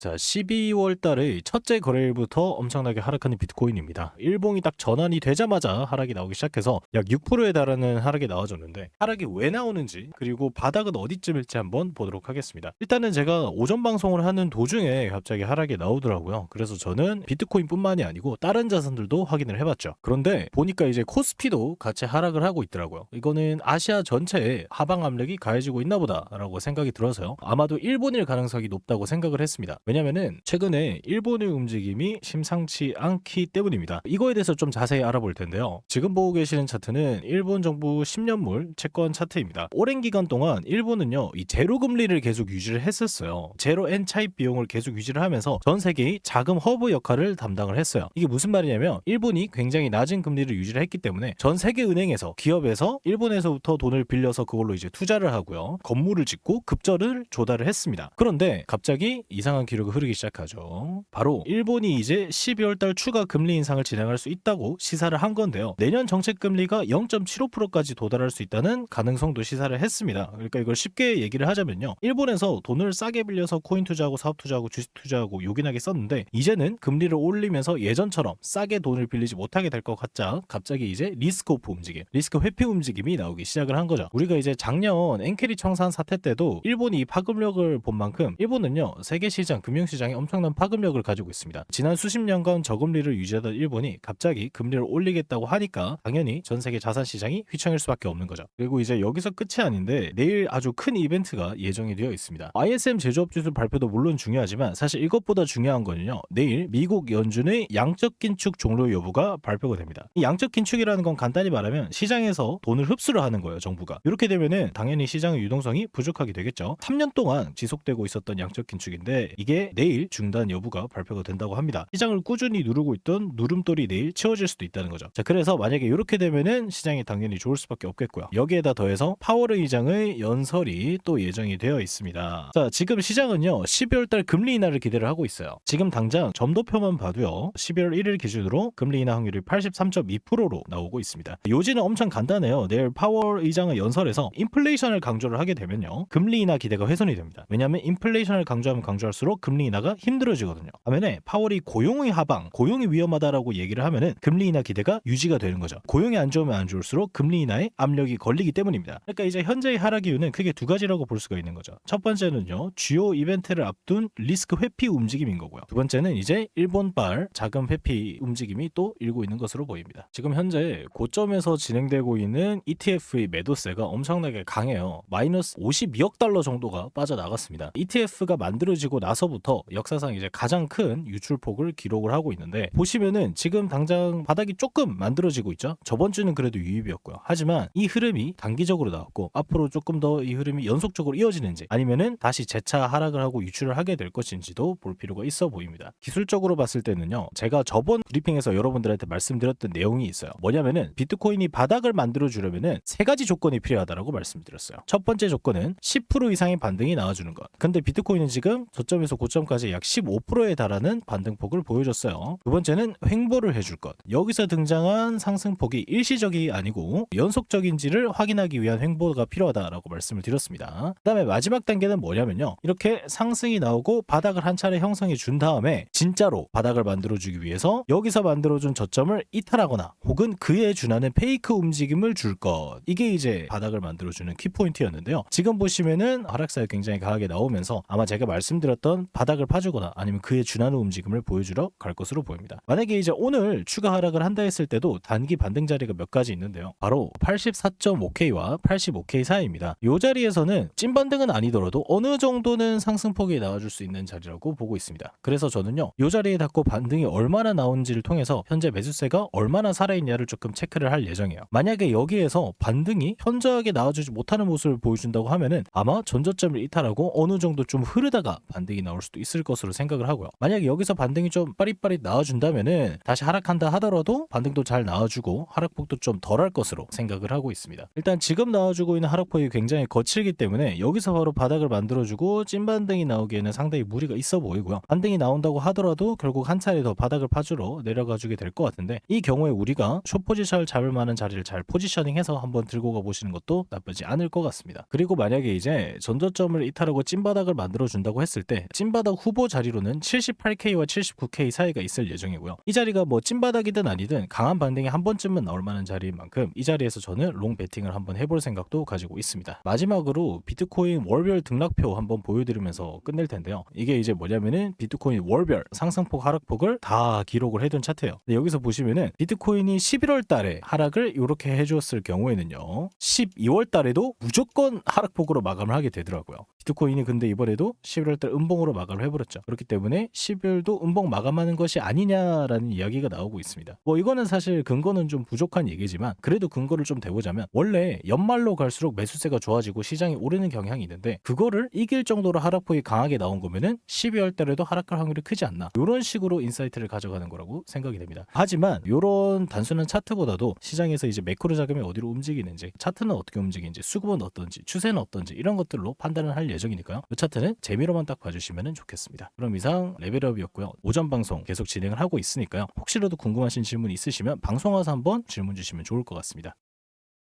자, 12월 달의 첫째 거래일부터 엄청나게 하락하는 비트코인입니다. 일봉이 딱 전환이 되자마자 하락이 나오기 시작해서 약 6%에 달하는 하락이 나와줬는데 하락이 왜 나오는지 그리고 바닥은 어디쯤일지 한번 보도록 하겠습니다. 일단은 제가 오전 방송을 하는 도중에 갑자기 하락이 나오더라고요. 그래서 저는 비트코인뿐만이 아니고 다른 자산들도 확인을 해봤죠. 그런데 보니까 이제 코스피도 같이 하락을 하고 있더라고요. 이거는 아시아 전체에 하방 압력이 가해지고 있나 보다라고 생각이 들어서요. 아마도 일본일 가능성이 높다고 생각을 했습니다. 왜냐면은 최근에 일본의 움직임이 심상치 않기 때문입니다. 이거에 대해서 좀 자세히 알아볼 텐데요. 지금 보고 계시는 차트는 일본 정부 10년물 채권 차트입니다. 오랜 기간 동안 일본은요, 이 제로 금리를 계속 유지를 했었어요. 제로 N 차입 비용을 계속 유지를 하면서 전 세계의 자금 허브 역할을 담당을 했어요. 이게 무슨 말이냐면 일본이 굉장히 낮은 금리를 유지를 했기 때문에 전 세계 은행에서 기업에서 일본에서부터 돈을 빌려서 그걸로 이제 투자를 하고요. 건물을 짓고 급절을 조달을 했습니다. 그런데 갑자기 이상한 기록이 흐르기 시작하죠. 바로 일본이 이제 12월 달 추가 금리 인상을 진행할 수 있다고 시사를 한 건데요. 내년 정책 금리가 0.75%까지 도달할 수 있다는 가능성도 시사를 했습니다. 그러니까 이걸 쉽게 얘기를 하자면요. 일본에서 돈을 싸게 빌려서 코인 투자하고 사업 투자하고 주식 투자하고 요긴하게 썼는데 이제는 금리를 올리면서 예전처럼 싸게 돈을 빌리지 못하게 될 것 같자 갑자기 이제 리스크 오프 움직임, 리스크 회피 움직임이 나오기 시작을 한 거죠. 우리가 이제 작년 엔캐리 청산 사태 때도 일본이 파급력을 본 만큼 일본은요, 세계 시장, 금융시장에 엄청난 파급력을 가지고 있습니다. 지난 수십 년간 저금리를 유지하던 일본이 갑자기 금리를 올리겠다고 하니까 당연히 전 세계 자산 시장이 휘청일 수밖에 없는 거죠. 그리고 이제 여기서 끝이 아닌데 내일 아주 큰 이벤트가 예정이 되어 있습니다. ISM 제조업 지수 발표도 물론 중요하지만 사실 이것보다 중요한 거는요, 내일 미국 연준의 양적 긴축 종료 여부가 발표가 됩니다. 이 양적 긴축이라는 건 간단히 말하면 시장에서 돈을 흡수를 하는 거예요, 정부가. 이렇게 되면은 당연히 시장의 유동성이 부족하게 되겠죠. 3년 동안 지속되고 있었던 양적 긴축인데 이게 내일 중단 여부가 발표가 된다고 합니다. 시장을 꾸준히 누르고 있던 누름돌이 내일 치워질 수도 있다는 거죠. 자, 그래서 만약에 이렇게 되면은 시장이 당연히 좋을 수밖에 없겠고요. 여기에다 더해서 파월 의장의 연설이 또 예정이 되어 있습니다. 자, 지금 시장은요, 12월 달 금리 인하를 기대를 하고 있어요. 지금 당장 점도표만 봐도요, 12월 1일 기준으로 금리 인하 확률이 83.2%로 나오고 있습니다. 요지는 엄청 간단해요. 내일 파월 의장의 연설에서 인플레이션을 강조를 하게 되면요, 금리 인하 기대가 훼손이 됩니다. 왜냐하면 인플레이션을 강조하면 강조할수록 금리 인하가 힘들어지거든요. 반면에 파월이 고용의 하방, 고용이 위험하다라고 얘기를 하면은 금리 인하 기대가 유지가 되는 거죠. 고용이 안 좋으면 안 좋을수록 금리 인하에 압력이 걸리기 때문입니다. 그러니까 이제 현재의 하락 이유는 크게 두 가지라고 볼 수가 있는 거죠. 첫 번째는요, 주요 이벤트를 앞둔 리스크 회피 움직임인 거고요. 두 번째는 이제 일본발 자금 회피 움직임이 또 일고 있는 것으로 보입니다. 지금 현재 고점에서 진행되고 있는 ETF의 매도세가 엄청나게 강해요. 마이너스 52억 달러 정도가 빠져나갔습니다. ETF가 만들어지고 나서부터 역사상 이제 가장 큰 유출폭을 기록을 하고 있는데, 보시면은 지금 당장 바닥이 조금 만들어지고 있죠. 저번 주는 그래도 유입이었고요. 하지만 이 흐름이 단기적으로 나왔고 앞으로 조금 더 이 흐름이 연속적으로 이어지는지 아니면은 다시 재차 하락을 하고 유출을 하게 될 것인지도 볼 필요가 있어 보입니다. 기술적으로 봤을 때는요, 제가 저번 브리핑에서 여러분들한테 말씀드렸던 내용이 있어요. 뭐냐면은 비트코인이 바닥을 만들어 주려면은 세 가지 조건이 필요하다라고 말씀드렸어요. 첫 번째 조건은 10% 이상의 반등이 나와주는 것. 근데 비트코인은 지금 저점에서 고점까지 약 15%에 달하는 반등폭을 보여줬어요. 두 번째는 횡보를 해줄 것. 여기서 등장한 상승폭이 일시적이 아니고 연속적인지를 확인하기 위한 횡보가 필요하다라고 말씀을 드렸습니다. 그 다음에 마지막 단계는 뭐냐면요, 이렇게 상승이 나오고 바닥을 한 차례 형성해 준 다음에 진짜로 바닥을 만들어주기 위해서 여기서 만들어준 저점을 이탈하거나 혹은 그에 준하는 페이크 움직임을 줄 것. 이게 이제 바닥을 만들어주는 키포인트였는데요. 지금 보시면은 하락세가 굉장히 강하게 나오면서 아마 제가 말씀드렸던 바닥을 파주거나 아니면 그에 준하는 움직임을 보여주러 갈 것으로 보입니다. 만약에 이제 오늘 추가 하락을 한다 했을 때도 단기 반등 자리가 몇 가지 있는데요. 바로 84.5K와 85K 사이입니다. 이 자리에서는 찐반등은 아니더라도 어느 정도는 상승폭이 나와줄 수 있는 자리라고 보고 있습니다. 그래서 저는요, 이 자리에 닿고 반등이 얼마나 나오는지를 통해서 현재 매수세가 얼마나 살아있냐를 조금 체크를 할 예정이에요. 만약에 여기에서 반등이 현저하게 나와주지 못하는 모습을 보여준다고 하면은 아마 전저점을 이탈하고 어느 정도 좀 흐르다가 반등이 나올 수도 있을 것으로 생각을 하고요. 만약에 여기서 반등이 좀 빠릿빠릿 나와준다면은 다시 하락한다 하더라도 반등도 잘 나와주고 하락폭도 좀 덜할 것으로 생각을 하고 있습니다. 일단 지금 나와주고 있는 하락폭이 굉장히 거칠기 때문에 여기서 바로 바닥을 만들어주고 찐반등이 나오기에는 상당히 무리가 있어 보이고요. 반등이 나온다고 하더라도 결국 한 차례 더 바닥을 파주러 내려가주게 될 것 같은데, 이 경우에 우리가 숏 포지션을 잡을 만한 자리를 잘 포지셔닝해서 한번 들고 가보시는 것도 나쁘지 않을 것 같습니다. 그리고 만약에 이제 전저점을 이탈하고 찐바닥을 만들어준다고 했을 때 찐바닥 후보 자리로는 78K와 79K 사이가 있을 예정이고요. 이 자리가 뭐 찐바닥이든 아니든 강한 반등이 한 번쯤은 나올 만한 자리인 만큼 이 자리에서 저는 롱 베팅을 한번 해볼 생각도 가지고 있습니다. 마지막으로 비트코인 월별 등락표 한번 보여드리면서 끝낼 텐데요. 이게 이제 뭐냐면은 비트코인 월별 상승폭 하락폭을 다 기록을 해둔 차트예요. 근데 여기서 보시면은 비트코인이 11월 달에 하락을 이렇게 해주었을 경우에는요, 12월 달에도 무조건 하락폭으로 마감을 하게 되더라고요. 비트코인이 근데 이번에도 11월 달 음봉으로 마감을 해버렸죠. 그렇기 때문에 12월도 음봉 마감하는 것이 아니냐라는 이야기가 나오고 있습니다. 뭐 이거는 사실 근거는 좀 부족한 얘기지만 그래도 근거를 좀 대보자면 원래 연말로 갈수록 매수세가 좋아지고 시장이 오르는 경향이 있는데 그거를 이길 정도로 하락폭이 강하게 나온 거면은 12월 달에도 하락할 확률이 크지 않나, 이런 식으로 인사이트를 가져가는 거라고 생각이 됩니다. 하지만 이런 단순한 차트보다도 시장에서 이제 매크로 자금이 어디로 움직이는지, 차트는 어떻게 움직이는지, 수급은 어떤지, 추세는 어떤지 이런 것들로 판단을 할 예정이니까요. 이 차트는 재미로만 딱 봐주시면 좋겠습니다. 그럼 이상 레벨업이었고요. 오전 방송 계속 진행을 하고 있으니까요. 혹시라도 궁금하신 질문 있으시면 방송 와서 한번 질문 주시면 좋을 것 같습니다.